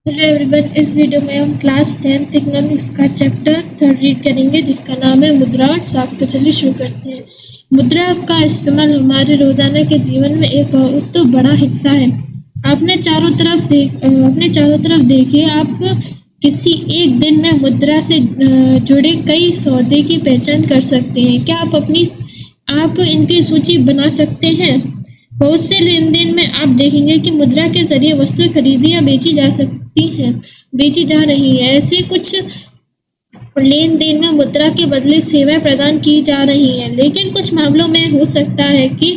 Hello everyone, इस video में हम क्लास 10th इकोनॉमिक्स का चैप्टर 3 रीड करेंगे जिसका नाम है मुद्रा और साख। तो चलिए शुरू करते हैं। मुद्रा का इस्तेमाल हमारे रोजाना के जीवन में एक बहुत तो बड़ा हिस्सा है। अपने चारों तरफ देखिए, आप किसी एक दिन में मुद्रा से जुड़े कई सौदे की पहचान कर सकते हैं। क्या आप इनकी सूची बना सकते हैं? बहुत से लेन-देन में आप देखेंगे कि मुद्रा के जरिए वस्तुएं खरीदी या बेची जा रही है। ऐसे कुछ लेन-देन में मुद्रा के बदले सेवाएं प्रदान की जा रही हैं, लेकिन कुछ मामलों में हो सकता है कि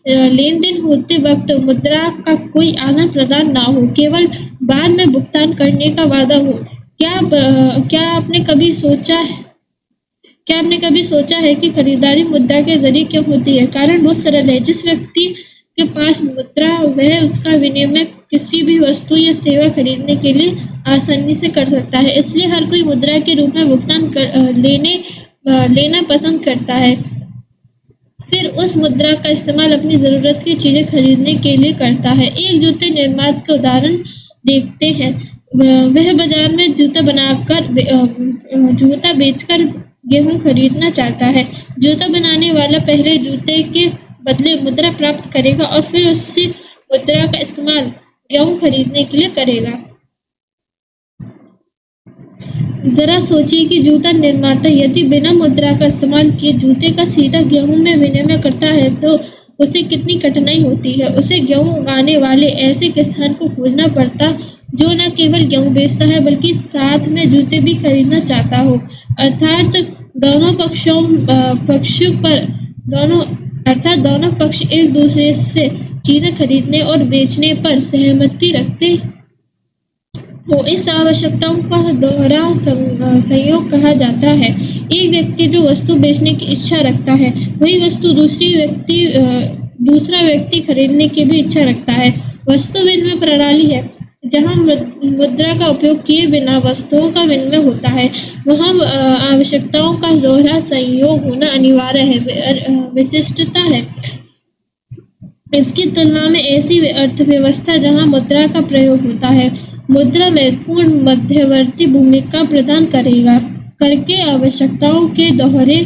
लेन-देन होते वक्त मुद्रा का कोई आदान-प्रदान ना हो, केवल बाद में भुगतान करने का वादा हो। क्या आपने कभी सोचा है कि खरीदारी मुद्रा के जरिए क्यों होती है? कारण बहुत सरल है। जिस व्यक्ति के पास मुद्रा, वह उसका विनिमय किसी भी वस्तु या सेवा खरीदने के लिए आसानी से कर सकता है। इसलिए हर कोई मुद्रा के रूप में भुगतान लेना पसंद करता है, फिर उस मुद्रा का इस्तेमाल अपनी जरूरत की चीजें खरीदने के लिए करता है। एक जूते निर्माता का उदाहरण देखते हैं। वह बाजार में जूता बेचकर गेहूं खरीदना चाहता है। जूता बनाने वाला पहले जूते के बदले मुद्रा प्राप्त करेगा और फिर उसी मुद्रा का इस्तेमाल गेहूं खरीदने के लिए करेगा। जरा सोचिए कि जूता निर्माता यदि बिना मुद्रा का इस्तेमाल किए जूते का सीधा गेहूं में विनिमय करता है तो उसे कितनी कठिनाई होती है। उसे गेहूं उगाने वाले ऐसे किसान को खोजना पड़ता जो न केवल गेहूं बेचता है बल्कि साथ में जूते भी खरीदना चाहता हो। अर्थात दोनों पक्ष एक दूसरे से चीजें खरीदने और बेचने पर सहमति रखते हो। इस आवश्यकताओं का दोहरा संयोग कहा जाता है। एक व्यक्ति जो वस्तु बेचने की इच्छा रखता है, वही वस्तु दूसरा व्यक्ति खरीदने की भी इच्छा रखता है। वस्तु विनिमय प्रणाली है जहाँ मुद्रा का उपयोग किए बिना वस्तुओं का विनिमय होता है। वहाँ आवश्यकताओं का दोहरा संयोग होना अनिवार्य है, विशिष्टता है। इसकी तुलना में ऐसी अर्थव्यवस्था जहाँ मुद्रा का प्रयोग होता है, मुद्रा महत्वपूर्ण मध्यवर्ती भूमिका प्रदान करके आवश्यकताओं के दोहरे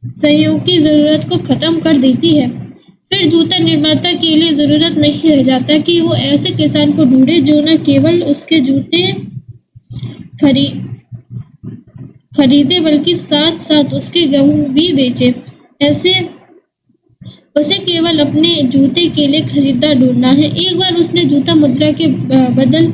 संयोग की जरूरत को खत्म कर देती है। फिर जूता निर्माता के लिए जरूरत नहीं रह जाता कि वो ऐसे किसान को ढूंढे जो न केवल उसके जूते खरीदे बल्कि साथ साथ उसके गेहूं भी बेचे। उसे केवल अपने जूते के लिए खरीदार ढूंढना है। एक बार उसने जूता मुद्रा के बदल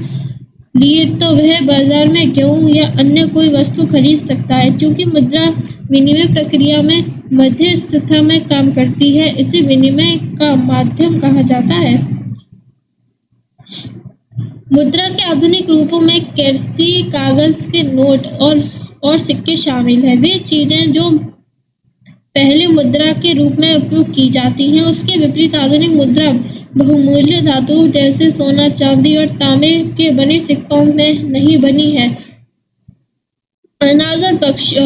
लिए तो वह बाजार में गेहूं या अन्य कोई वस्तु खरीद सकता है। क्योंकि मुद्रा विनिमय प्रक्रिया में मध्यस्थता में काम करती है, इसे विनिमय का माध्यम कहा जाता है। मुद्रा के आधुनिक रूपों में करेंसी, कागज के नोट और सिक्के शामिल हैं। वे चीजें जो पहले मुद्रा के रूप में उपयोग की जाती हैं। उसके विपरीत आधुनिक मुद्रा बहुमूल्य धातुओं जैसे सोना, चांदी और तांबे के बने सिक्कों में नहीं बनी है। अनाज और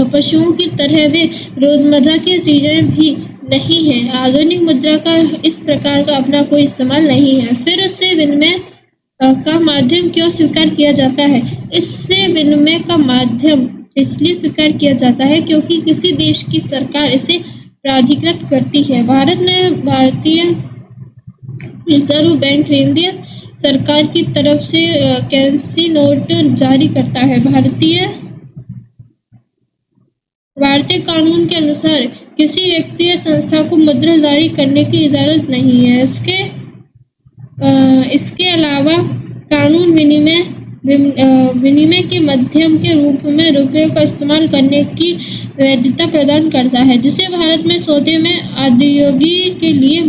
पशुओं की तरह वे रोजमर्रा की चीजें भी नहीं है। आधुनिक मुद्रा का इस प्रकार का अपना कोई इस्तेमाल नहीं है। फिर उससे विनिमय का माध्यम क्यों स्वीकार किया जाता है? इससे विनिमय का माध्यम इसलिए स्वीकार किया जाता है क्योंकि किसी देश की सरकार इसे प्राधिकृत करती है। भारत में भारतीय रिजर्व बैंक केंद्रीय सरकार की तरफ से करेंसी नोट जारी करता है। भारतीय कानून के अनुसार किसी व्यक्ति या संस्था को मुद्रा जारी करने की इजाजत नहीं है। इसके अलावा कानून विनिमय के माध्यम के रूप में रुपये का इस्तेमाल करने की वैधता प्रदान करता है, जिसे भारत में सौदे में उद्योगी के लिए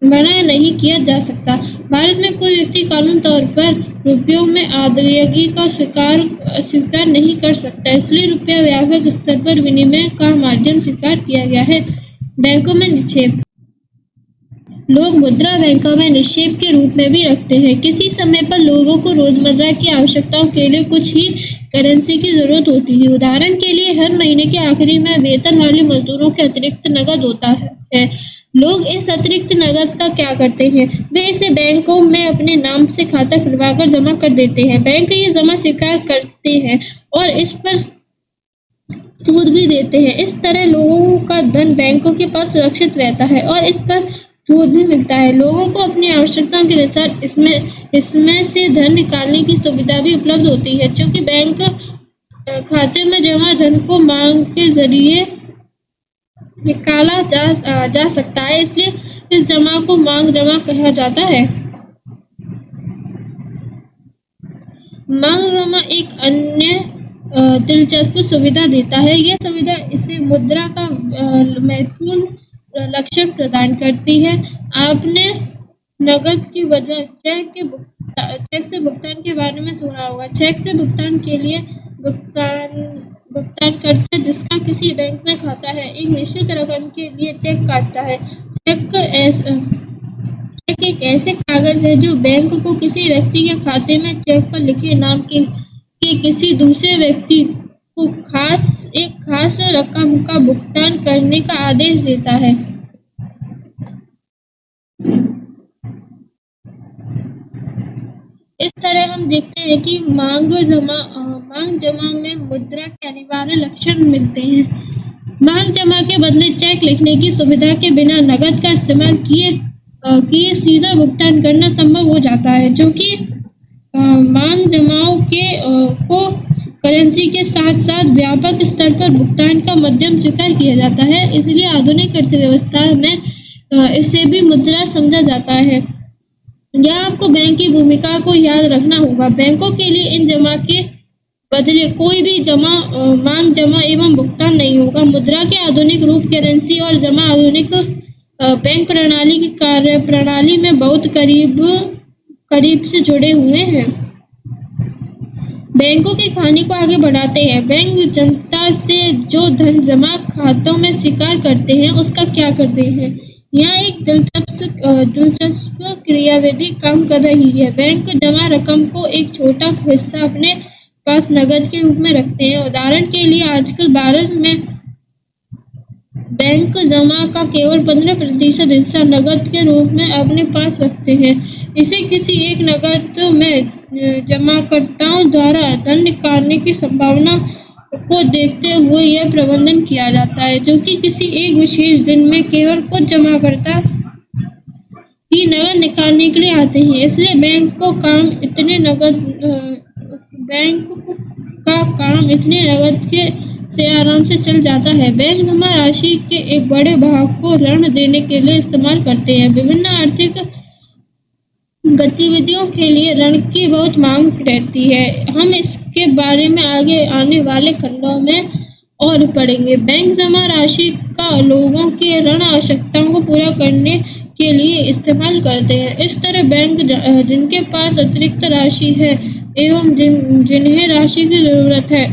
मना नहीं किया जा सकता। भारत में कोई व्यक्ति कानून तौर पर रुपयों में अदायगी का स्वीकार नहीं कर सकता। इसलिए रुपया व्यापक स्तर पर विनिमय का माध्यम स्वीकार किया गया है। बैंकों में निक्षेप। लोग मुद्रा बैंकों में निक्षेप के रूप में भी रखते हैं। किसी समय पर लोगों को रोजमर्रा की आवश्यकताओं के लिए कुछ ही करेंसी की जरूरत होती है। उदाहरण के लिए हर महीने के आखिरी में वेतन वाले मजदूरों के अतिरिक्त नकद होता है। लोग इस अतिरिक्त नकद का क्या करते हैं? वे इसे बैंकों में अपने नाम से खाता खुलवाकर जमा कर देते हैं। बैंक ये जमा स्वीकार करते हैं और इस पर सूद भी देते हैं। इस तरह लोगों का धन बैंकों के पास सुरक्षित रहता है और इस पर सूद भी मिलता है। लोगों को अपनी आवश्यकताओं के अनुसार इसमें से धन निकालने की सुविधा भी उपलब्ध होती है। चूंकि बैंक खाते में जमा धन को मांग के जरिए निकाला जा सकता है, इसलिए इस जमा को मांग जमा कहा जाता है। मांग जमा एक अन्य दिलचस्प सुविधा देता है। यह सुविधा इसे मुद्रा का महत्वपूर्ण लक्षण प्रदान करती है। आपने नकद की बजाय चेक से भुगतान के बारे में सुना होगा। चेक से भुगतान के लिए भुगतानकर्ता जिसका किसी बैंक में खाता है, एक निश्चित रकम के लिए चेक काटता है। चेक एक ऐसे कागज है जो बैंक को किसी व्यक्ति के खाते में चेक पर लिखे नाम के किसी दूसरे व्यक्ति को एक खास रकम का भुगतान करने का आदेश देता है। इस तरह हम देखते हैं कि मांग जमा में मुद्रा के अनिवार्य लक्षण मिलते हैं। मांग जमा के बदले चेक लिखने की सुविधा के बिना नकद का इस्तेमाल किए सीधा भुगतान करना संभव हो जाता है। क्योंकि मांग जमाओं को करेंसी के साथ साथ व्यापक स्तर पर भुगतान का माध्यम स्वीकार किया जाता है, इसलिए आधुनिक अर्थव्यवस्था में इसे भी मुद्रा समझा जाता है। यहाँ आपको बैंक की भूमिका को याद रखना होगा। बैंकों के लिए इन जमा के बदले कोई भी मांग जमा एवं भुगतान नहीं होगा। मुद्रा के आधुनिक रूप करेंसी और जमा आधुनिक बैंक प्रणाली की कार्य प्रणाली में बहुत करीब से जुड़े हुए हैं। बैंकों की कहानी को आगे बढ़ाते हैं। बैंक जनता से जो धन जमा खातों में स्वीकार करते हैं, उसका क्या करते हैं? यहाँ एक दिलचस्प क्रियाविधि काम कर रही है। बैंक जमा रकम को एक छोटा हिस्सा अपने पास नकद के रूप में रखते हैं। उदाहरण के लिए आजकल भारत में बैंक जमा का केवल 15% हिस्सा नकद के रूप में अपने पास रखते हैं। इसे किसी एक नकद में जमाकर्ताओं द्वारा धन निकालने की संभावना को देखते हुए यह प्रबंधन किया जाता है, जो कि किसी एक विशेष दिन में केवल कुछ जमाकर्ता ही नकद निकालने के लिए आते हैं। इसलिए बैंक का काम इतने नकद से आराम से चल जाता है। बैंक जमा राशि के एक बड़े भाग को ऋण देने के लिए इस्तेमाल करते हैं। विभिन्न आर्थिक गतिविधियों के लिए ऋण की बहुत मांग रहती है। हम इसके बारे में आगे आने वाले खंडों में और पढ़ेंगे। बैंक जमा राशि का लोगों के ऋण आवश्यकताओं को पूरा करने के लिए इस्तेमाल करते हैं। इस तरह बैंक जिनके पास अतिरिक्त राशि है एवं जिन्हें राशि की जरूरत है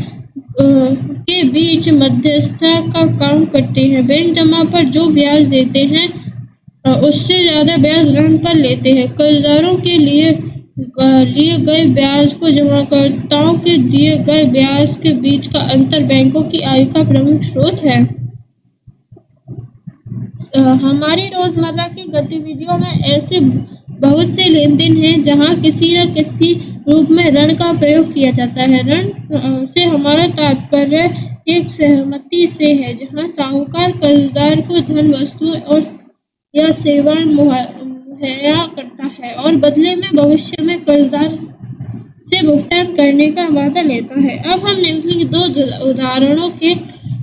के बीच मध्यस्थता का काम करते हैं। बैंक जमा पर जो ब्याज देते हैं उससे ज्यादा ब्याज ऋण पर लेते हैं। कर्जदारों के लिए गए ब्याज को जमाकर्ताओं के दिए गए ब्याज के बीच का अंतर बैंकों की आय का प्रमुख स्रोत है। हमारी रोजमर्रा की गतिविधियों में ऐसे बहुत से लेन देन हैं जहां किसी न किसी रूप में ऋण का प्रयोग किया जाता है। ऋण से हमारा तात्पर्य एक सहमति से है, जहां साहूकार कर्जदार को धन, वस्तुएं या सेवाएं मुहैया करता है और बदले में भविष्य में कर्जदार से भुगतान करने का वादा लेता है। अब हम निम्नलिखित दो उदाहरणों के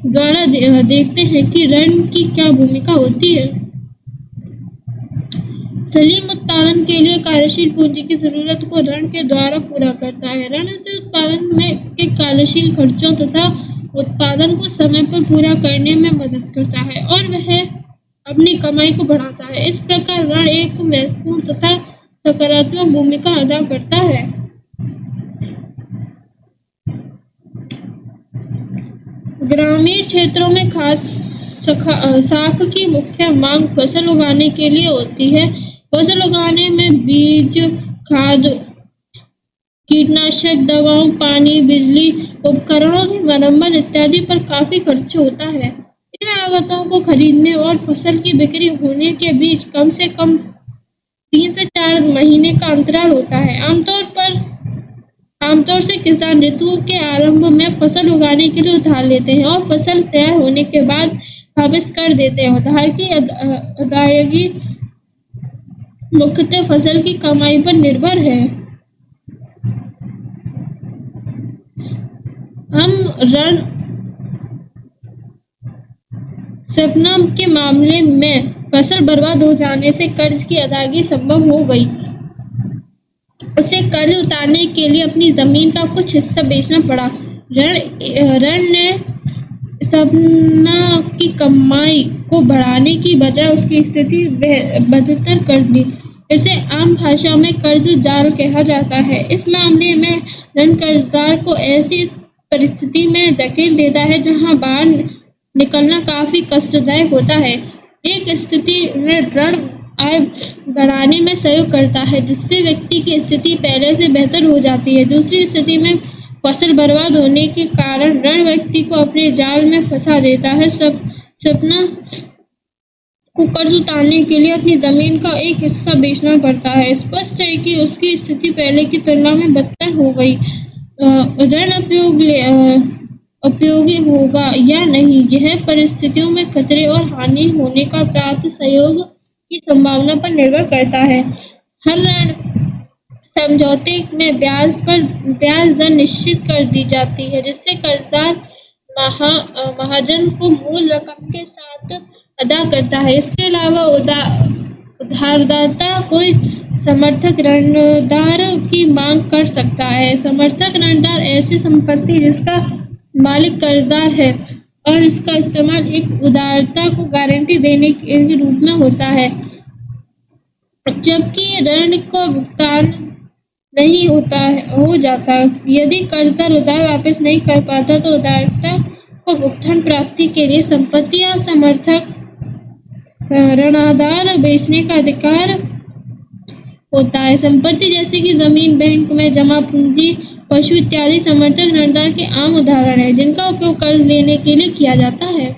द्वारा देखते हैं कि ऋण की क्या भूमिका होती है। सलीम उत्पादन के लिए कार्यशील पूंजी की जरूरत को ऋण के द्वारा पूरा करता है। ऋण से उत्पादन के कार्यशील खर्चों तथा उत्पादन को समय पर पूरा करने में मदद करता है और वह अपनी कमाई को बढ़ाता है। इस प्रकार ऋण एक महत्वपूर्ण तथा सकारात्मक भूमिका अदा करता है। ग्रामीण क्षेत्रों में खास साख की मुख्य मांग फसल उगाने के लिए होती है। फसल उगाने में बीज, खाद, कीटनाशक दवाओं, पानी, बिजली, उपकरणों की मरम्मत इत्यादि पर काफी खर्च होता है। इन लागतों को खरीदने और फसल की बिक्री होने के बीच कम से कम 3 से 4 महीने का अंतराल होता है। आमतौर से किसान ऋतु के आरंभ में फसल उगाने के लिए उधार लेते हैं और फसल तैयार होने के बाद वापस कर देते हैं। उधार की अदायगी मुख्यतः फसल की कमाई पर निर्भर है। हम ऋण शबनम के मामले में फसल बर्बाद हो जाने से कर्ज की अदायगी संभव हो गई। उसे कर्ज उतारने के लिए अपनी जमीन का कुछ हिस्सा बेचना पड़ा। ऋण ने शबनम की कमाई को बढ़ाने की बजाय उसकी स्थिति बदतर कर दी। इसे आम भाषा में कर्ज जाल कहा जाता है। इस मामले में ऋण कर्जदार को ऐसी परिस्थिति में धकेल देता है जहां बाहर निकलना काफी कष्टदायक होता है। एक स्थिति में ऋण आय बढ़ाने में सहयोग करता है, जिससे व्यक्ति की स्थिति पहले से बेहतर हो जाती है। दूसरी स्थिति में फसल बर्बाद होने के कारण ऋण व्यक्ति को अपने जाल में फंसा देता है। शबनम को कर्ज उतारने के लिए अपनी जमीन का एक हिस्सा बेचना पड़ता है। स्पष्ट है कि उसकी स्थिति पहले की तुलना में बदतर हो गई। ऋण उपयोगी होगा या नहीं, यह परिस्थितियों में खतरे और हानि होने का प्राप्त सहयोग की संभावना पर निर्भर करता है। हर ऋण समझौते में ब्याज दर निश्चित कर दी जाती है, जिससे कर्जदार महाजन को मूल रकम के साथ अदा करता है। इसके अलावा उधारदाता कोई समर्थक ऋणदार की मांग कर सकता है। समर्थक ऋणदार ऐसी संपत्ति जिसका मालिक कर्जदार है और इसका इस्तेमाल एक उधारदाता को गारंटी देने के रूप में होता है, जबकि ऋण का भुगतान नहीं हो जाता। यदि कर्जदार उधार वापस नहीं कर पाता तो उधारदाता को भुगतान प्राप्ति के लिए संपत्ति या समर्थक ऋणदार बेचने का अधिकार होता है। संपत्ति जैसे कि जमीन, बैंक में जमा पूंजी, पशु इत्यादि समर्थक ऋणदार के आम उदाहरण हैं, जिनका उपयोग कर्ज लेने के लिए किया जाता है।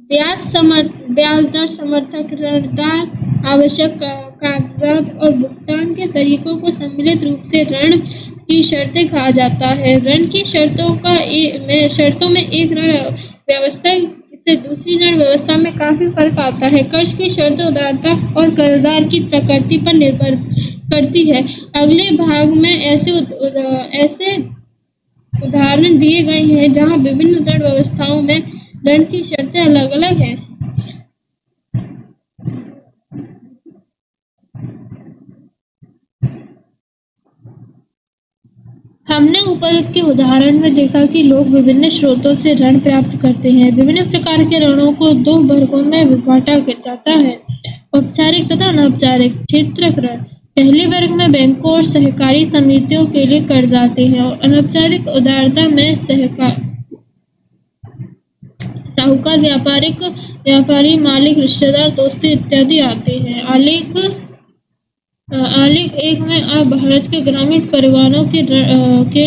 ब्याज दर समर्थक ऋणदार आवश्यक कागजात और भुगतान के तरीकों को सम्मिलित रूप से ऋण की शर्तें कहा जाता है। ऋण की शर्तों में एक ऋण व्यवस्था से दूसरी ऋण व्यवस्था में काफी फर्क आता है। कर्ज की शर्तें उधारदाता और कर्जदार की प्रकृति पर निर्भर करती है। अगले भाग में ऐसे उदाहरण दिए गए हैं जहां विभिन्न ऋण व्यवस्थाओं में ऋण की शर्तें अलग-अलग हैं। हमने ऊपर के उदाहरण में देखा कि लोग विभिन्न स्रोतों से ऋण प्राप्त करते हैं। विभिन्न प्रकार के ऋणों को 2 वर्गों में बांटा जाता है: औपचारिक तथा अनौपचारिक क्षेत्रक ऋण। पहले वर्ग में बैंकों और सहकारी समितियों के लिए कर्ज आते हैं और अनौपचारिक उदारता में साहूकार, व्यापारी, मालिक, रिश्तेदार, दोस्त इत्यादि आते हैं। आलेख 1 में आप भारत के ग्रामीण परिवारों के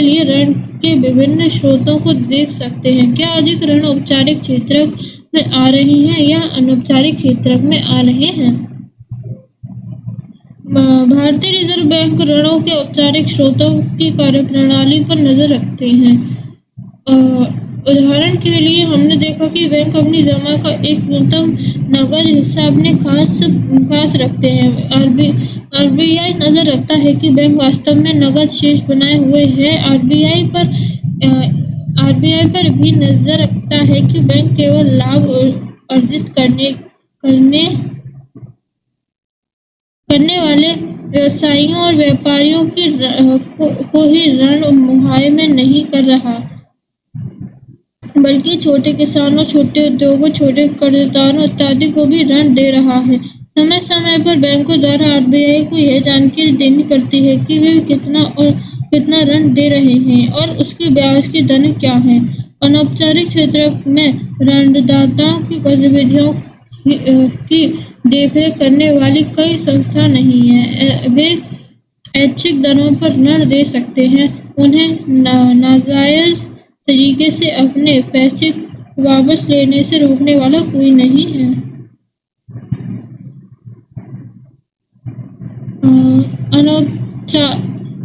लिए ऋण के विभिन्न स्रोतों को देख सकते हैं। क्या अधिक ऋण औपचारिक क्षेत्रक में आ रहे हैं या अनौपचारिक क्षेत्रक में आ रहे हैं? भारतीय रिजर्व बैंक ऋणों के औपचारिक स्रोतों की कार्यप्रणाली पर नजर रखते हैं। उदाहरण के लिए हमने देखा कि बैंक अपनी जमा का एक न्यूनतम नकद हिस्सा अपने पास रखते हैं। आरबीआई नजर रखता है कि बैंक वास्तव में नकद शेष बनाए हुए है। आरबीआई पर भी नजर रखता है कि बैंक केवल लाभ अर्जित करने वाले व्यवसायियों और व्यापारियों को ही ऋण मुहैया में नहीं कर रहा, बल्कि छोटे किसानों, छोटे उद्योगों, छोटे कर्जदारों इत्यादि को भी ऋण दे रहा है। समय समय पर बैंकों द्वारा आरबीआई को यह जानकारी देनी पड़ती है कि वे कितना ऋण दे रहे हैं और उसकी ब्याज की दरें क्या हैं। अनौपचारिक क्षेत्र में ऋणदाताओं की गतिविधियों की देखरेख करने वाली कई संस्था नहीं है। वे ऐच्छिक दरों पर ऋण दे सकते हैं, उन्हें नाजायज तरीके से अपने पैसे वापस लेने से रोकने वाला कोई नहीं है।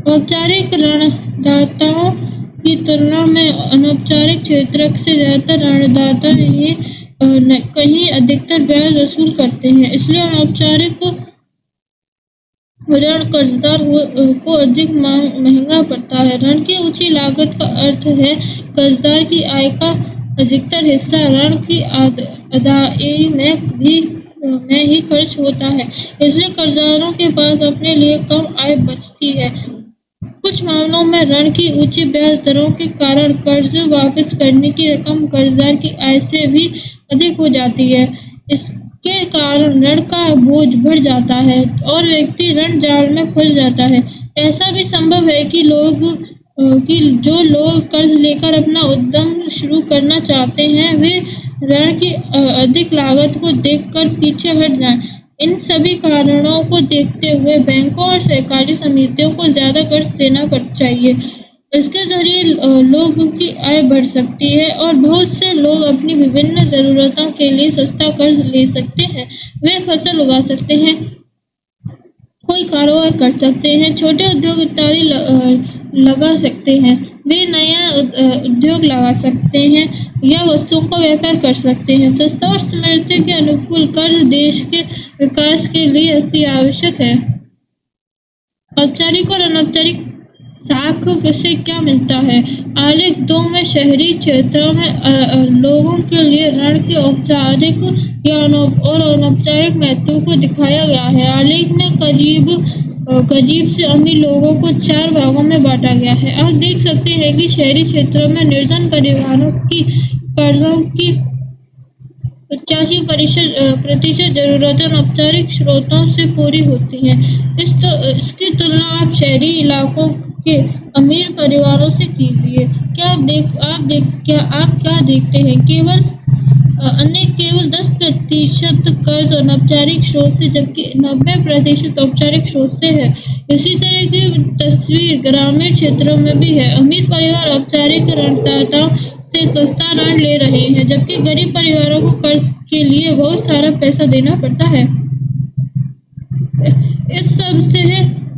औपचारिक ऋणदाताओं की तुलना में अनौपचारिक क्षेत्र से ज्यादातर ऋणदाता ये कहीं अधिकतर ब्याज वसूल करते हैं। इसलिए अनौपचारिक ऋण कर्जदार को अधिक महंगा पड़ता है। ऋण की ऊंची लागत का अर्थ है कर्जदार की आय का अधिकतर हिस्सा ऋण की अदायगी में ही खर्च होता है। इसलिए कर्जदारों के पास अपने लिए कम आय बचती है। कुछ मामलों में ऋण की ऊंची ब्याज दरों के कारण कर्ज वापस करने की रकम कर्जदार की आय से भी अधिक हो जाती है। इसके कारण ऋण का बोझ बढ़ जाता है और व्यक्ति ऋण जाल में फंस जाता है। ऐसा भी संभव है कि जो लोग कर्ज लेकर अपना उद्यम शुरू करना चाहते हैं वे ऋण की अधिक लागत को देखकर पीछे हट जाएं। इन सभी कारणों को देखते हुए बैंकों और सहकारी समितियों को ज्यादा कर्ज देना चाहिए। इसके जरिए लोगों की आय बढ़ सकती है और बहुत से लोग अपनी विभिन्न जरूरतों के लिए सस्ता कर्ज ले सकते हैं। वे फसल उगा सकते हैं, कोई कारोबार कर सकते हैं, छोटे उद्योग इत्यादि लगा सकते हैं। वे नया उद्योग लगा सकते हैं या वस्तुओं का व्यापार कर सकते हैं। सस्ता और समृद्धि के अनुकूल कर्ज देश के विकास के लिए अति आवश्यक है। औपचारिक और अनौपचारिक साख से क्या मिलता है? आलेख 2 में शहरी क्षेत्रों में लोगों के लिए ऋण के औपचारिक या और अनौपचारिक महत्व को दिखाया गया है। आलेख में गरीब से अमीर लोगों को 4 भागों में बांटा गया है। आप देख सकते हैं कि शहरी क्षेत्रों में निर्धन परिवारों की कर्जों की 85% जरूरतें अनौपचारिक स्रोतों से पूरी होती हैं। इसकी तुलना आप शहरी इलाकों के अमीर परिवारों से कीजिए। आप क्या देखते हैं? केवल 10% कर्ज अनौपचारिक स्रोत से जबकि 90% औपचारिक स्रोत से है। इसी तरह की तस्वीर ग्रामीण क्षेत्रों में भी है। अमीर परिवार औपचारिक ऋणदाताओं से सस्ता ऋण ले रहे हैं जबकि गरीब परिवारों को कर्ज के लिए बहुत सारा पैसा देना पड़ता है। इस सब से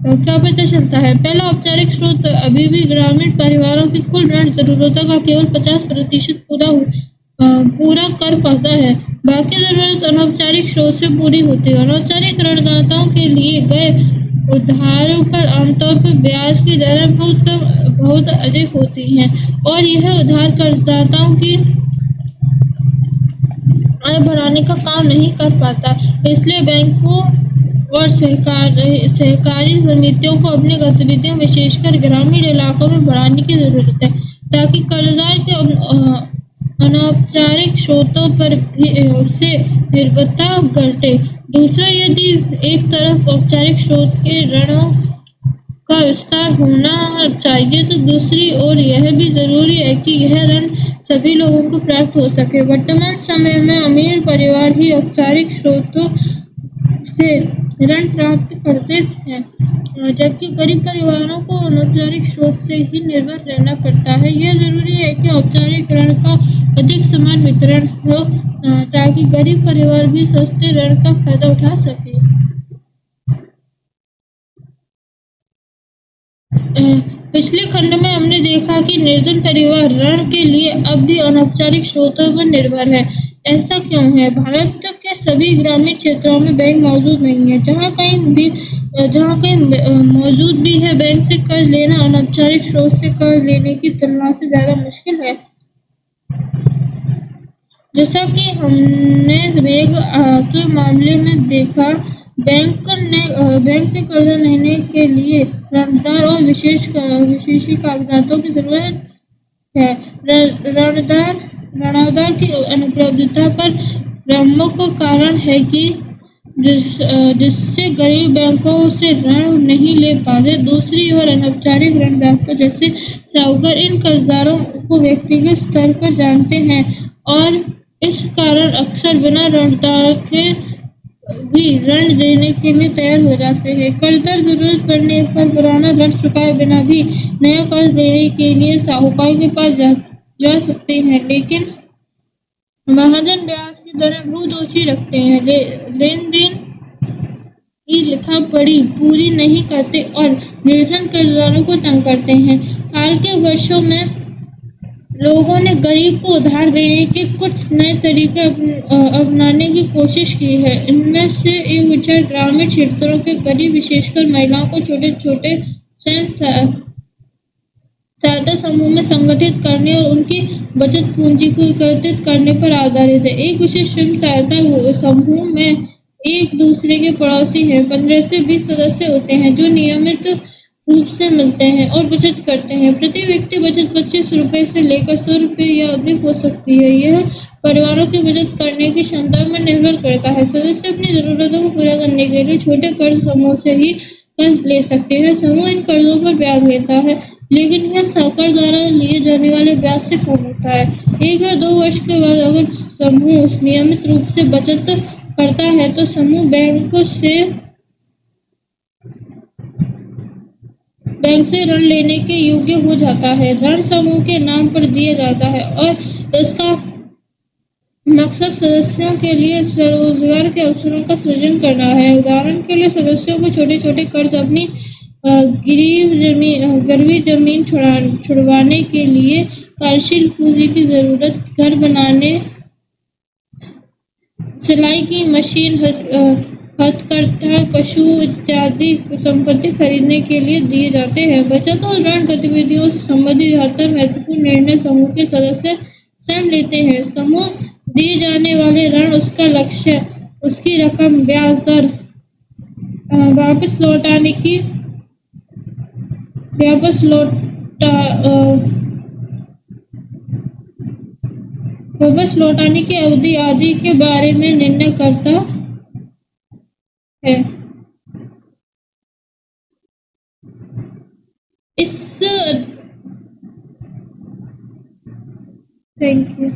क्या पता चलता है? पहला, औपचारिक स्रोत अभी भी ग्रामीण परिवारों की कुल ऋण जरूरतों का केवल 50% पूरा कर पाता है। बाकी जरूरत अनौपचारिक स्रोत से पूरी होती है। अनौपचारिक ऋणदाताओं के लिए गए उधारों पर आमतौर पर ब्याज की दरें बहुत अधिक होती हैं और यह उधार कर्जदाताओं की आय बढ़ाने का काम नहीं कर पाता। इसलिए बैंकों और सहकारी समितियों को अपनी गतिविधियां विशेषकर ग्रामीण इलाकों में बढ़ाने की जरूरत है ताकि कर्जदार के अनौपचारिक स्रोतों पर से निर्भरता घटे। दूसरा, यदि एक तरफ औपचारिक स्रोत के ऋणों का विस्तार होना चाहिए तो दूसरी ओर यह भी जरूरी है कि यह ऋण सभी लोगों को प्राप्त हो सके। वर्तमान समय में अमीर परिवार ही औपचारिक स्रोतों से ऋण प्राप्त करते हैं जबकि गरीब परिवारों को अनौपचारिक स्रोत से ही निर्भर रहना पड़ता है। यह जरूरी है कि औपचारिक ऋण का अधिक समान वितरण हो ताकि गरीब परिवार भी सस्ते ऋण का फायदा उठा सके। पिछले खंड में हमने देखा कि निर्धन परिवार ऋण के लिए अब भी अनौपचारिक स्रोतों पर निर्भर है। ऐसा क्यों है? भारत के सभी ग्रामीण क्षेत्रों में बैंक मौजूद नहीं है। जहाँ कहीं मौजूद भी है, बैंक से कर्ज लेना अनौपचारिक स्रोत से कर्ज लेने की तुलना से ज्यादा मुश्किल है। जैसा कि हमने वेग के मामले में देखा, बैंक से कर्ज लेने के लिए ऋणदार और विशेष कागजातों की जरूरत है। ऋणदार की अनुपलब्धता पर प्रमुख कारण है कि जिससे गरीब बैंकों से ऋण नहीं ले पाते। दूसरी ओर अनौपचारिक ऋणदाता जैसे साहूकार इन कर्जदारों को व्यक्तिगत स्तर पर जानते हैं और इस कारण अक्सर बिना ऋणदार के भी ऋण देने के लिए तैयार हो जाते हैं। कर्जदार जरूरत पड़ने पर पुराना ऋण चुकाए बिना भी नया कर्ज देने के लिए साहूकार के पास जा सकते हैं, लेकिन महाजन ब्याज की दरें बहुत ऊंची रखते हैं। लेन देन की लिखा पढ़ी पूरी नहीं करते और निर्धन कर्जदारों को तंग करते हैं। हाल के वर्षों में लोगों ने गरीब को उधार देने के कुछ नए तरीके अपनाने की कोशिश की है। इनमें से एक विचार ग्रामीण क्षेत्रों के गरीब, विशेषकर महिलाओं को छोटे छोटे स्वयं सहायता समूह में संगठित करने और उनकी बचत पूंजी को एकत्रित करने पर आधारित है। एक विशेष स्वयं सहायता समूह में एक दूसरे के पड़ोसी हैं। 15 से 20 सदस्य होते हैं जो नियमित रूप से मिलते हैं और बचत करते हैं। प्रति व्यक्ति बचत 25 रुपए से लेकर 100 रुपए या अधिक हो सकती है। यह परिवारों की बचत करने की क्षमता में निर्भर करता है। सदस्य अपनी जरूरतों को पूरा करने के लिए छोटे कर्ज समूह से ही कर्ज ले सकते हैं। समूह इन कर्जों पर ब्याज लेता है, लेकिन यह साहूकार द्वारा लिए जाने वाले ब्याज से कम होता है। 1 या 2 वर्ष के बाद अगर समूह नियमित रूप से बचत करता है तो समूह बैंक से ऋण लेने के योग्य हो जाता है। ऋण समूह के नाम पर दिया जाता है और इसका मकसद सदस्यों के लिए स्वरोजगार के अवसरों का सृजन करना है। उदाहरण के लिए सदस्यों को छोटे छोटे कर्ज अपनी गिरवी जमीन छुड़वाने के लिए, कार्यशील पूंजी की जरूरत, घर बनाने, सिलाई की मशीन, हथकरघा, पशु इत्यादि संपत्ति खरीदने के लिए दिए जाते हैं। बचत और ऋण गतिविधियों से संबंधित 73 महत्वपूर्ण निर्णय समूह के सदस्य स्वयं लेते हैं। समूह दिए जाने वाले ऋण, उसका लक्ष्य, उसकी रकम, ब्याज दर, वापस लौटाने की वापस लौटा वापस लौटाने की अवधि आदि के बारे में निर्णय करता है। इस थैंक यू।